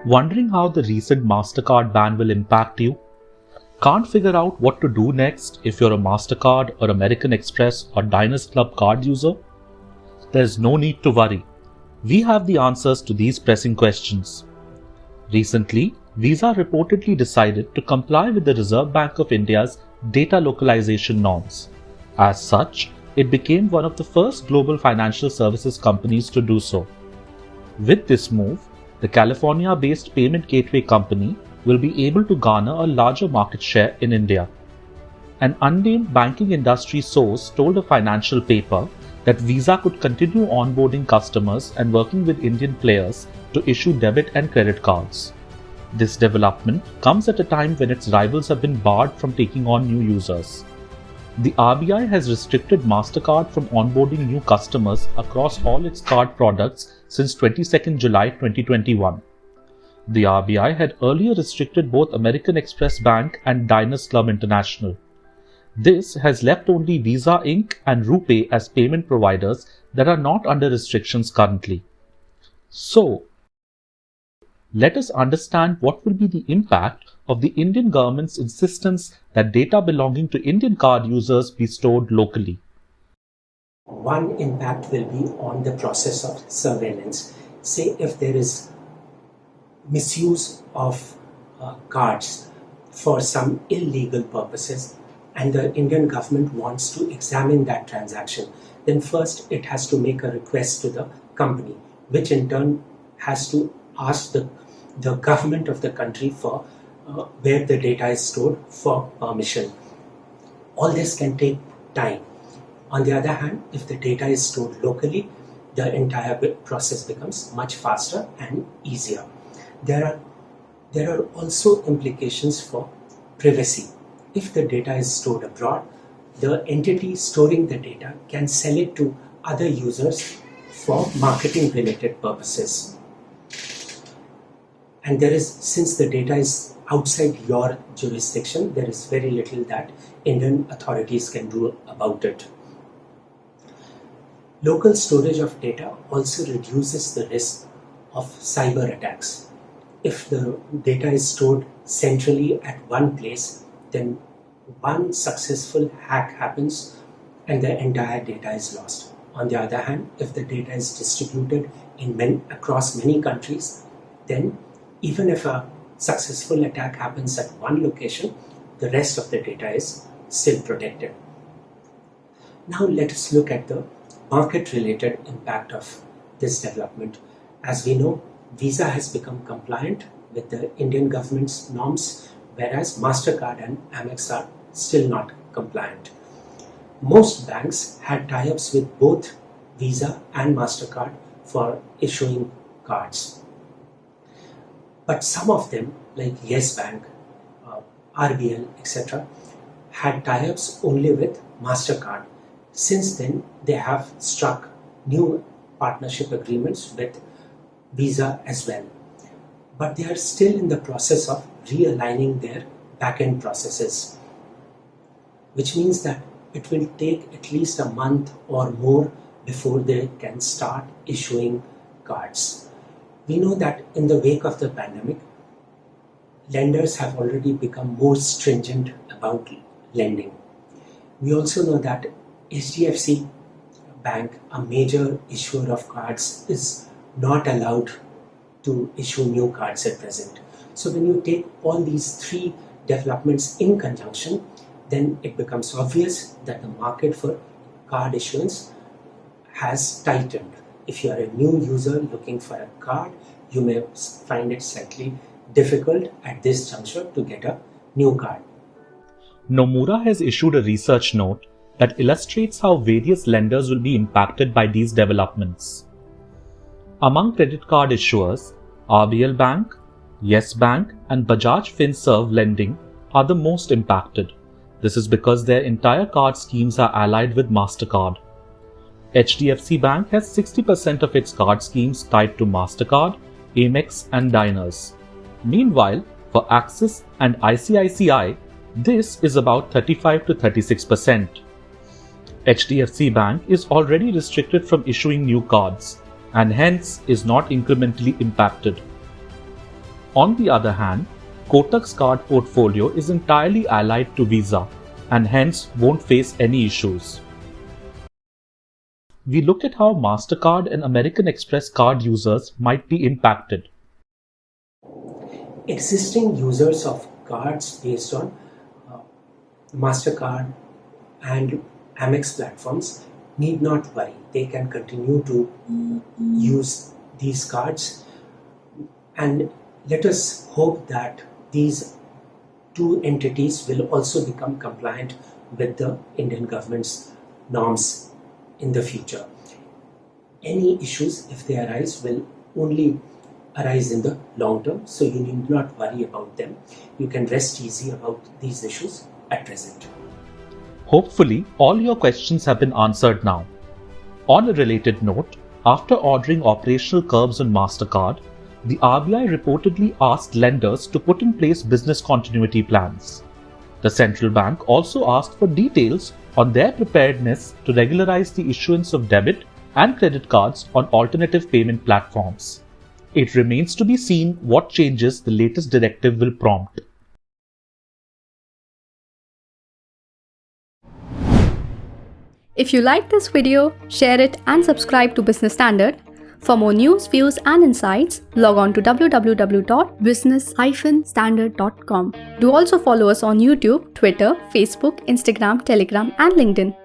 Wondering how the recent MasterCard ban will impact you? Can't figure out what to do next if you're a MasterCard or American Express or Diners Club card user? There's no need to worry. We have the answers to these pressing questions. Recently, Visa reportedly decided to comply with the Reserve Bank of India's data localization norms. As such, it became one of the first global financial services companies to do so. With this move, the California-based payment gateway company will be able to garner a larger market share in India. An unnamed banking industry source told a financial paper that Visa could continue onboarding customers and working with Indian players to issue debit and credit cards. This development comes at a time when its rivals have been barred from taking on new users. The RBI has restricted MasterCard from onboarding new customers across all its card products since 22nd July 2021. The RBI had earlier restricted both American Express Bank and Diners Club International. This has left only Visa Inc. and RuPay as payment providers that are not under restrictions currently. So, let us understand what will be the impact of the Indian government's insistence that data belonging to Indian card users be stored locally. One impact will be on the process of surveillance. Say if there is misuse of cards for some illegal purposes and the Indian government wants to examine that transaction, then first it has to make a request to the company, which in turn has to ask the government of the country for where the data is stored for permission. All this can take time. On the other hand, if the data is stored locally, the entire process becomes much faster and easier. There are also implications for privacy. If the data is stored abroad, the entity storing the data can sell it to other users for marketing related purposes. And since the data is outside your jurisdiction, there is very little that Indian authorities can do about it. Local storage of data also reduces the risk of cyber attacks. If the data is stored centrally at one place, then one successful hack happens and the entire data is lost. On the other hand, if the data is distributed across many countries, then even if a successful attack happens at one location, the rest of the data is still protected. Now let us look at the market-related impact of this development. As we know, Visa has become compliant with the Indian government's norms, whereas MasterCard and Amex are still not compliant. Most banks had tie-ups with both Visa and MasterCard for issuing cards. But some of them, like Yes Bank, RBL, etc., had tie-ups only with MasterCard. Since then, they have struck new partnership agreements with Visa as well. But they are still in the process of realigning their back-end processes, which means that it will take at least a month or more before they can start issuing cards. We know that in the wake of the pandemic, lenders have already become more stringent about lending. We also know that HDFC Bank, a major issuer of cards, is not allowed to issue new cards at present. So when you take all these three developments in conjunction, then it becomes obvious that the market for card issuance has tightened. If you are a new user looking for a card, you may find it slightly difficult at this juncture to get a new card. Nomura has issued a research note that illustrates how various lenders will be impacted by these developments. Among credit card issuers, RBL Bank, Yes Bank and Bajaj Finserv Lending are the most impacted. This is because their entire card schemes are allied with MasterCard. HDFC Bank has 60% of its card schemes tied to MasterCard, Amex and Diners. Meanwhile, for Axis and ICICI, this is about 35 to 36%. HDFC Bank is already restricted from issuing new cards and hence is not incrementally impacted. On the other hand, Kotak's card portfolio is entirely allied to Visa and hence won't face any issues. We look at how MasterCard and American Express card users might be impacted. Existing users of cards based on MasterCard and Amex platforms need not worry. They can continue to use these cards, and let us hope that these two entities will also become compliant with the Indian government's norms in the future. Any issues, if they arise, will only arise in the long term, so you need not worry about them. You can rest easy about these issues at present. Hopefully, all your questions have been answered now. On a related note, after ordering operational curbs on MasterCard, the RBI reportedly asked lenders to put in place business continuity plans. The central bank also asked for details on their preparedness to regularize the issuance of debit and credit cards on alternative payment platforms. It remains to be seen what changes the latest directive will prompt. If you like this video, share it and subscribe to Business Standard. For more news, views and insights, log on to www.business-standard.com. Do also follow us on YouTube, Twitter, Facebook, Instagram, Telegram and LinkedIn.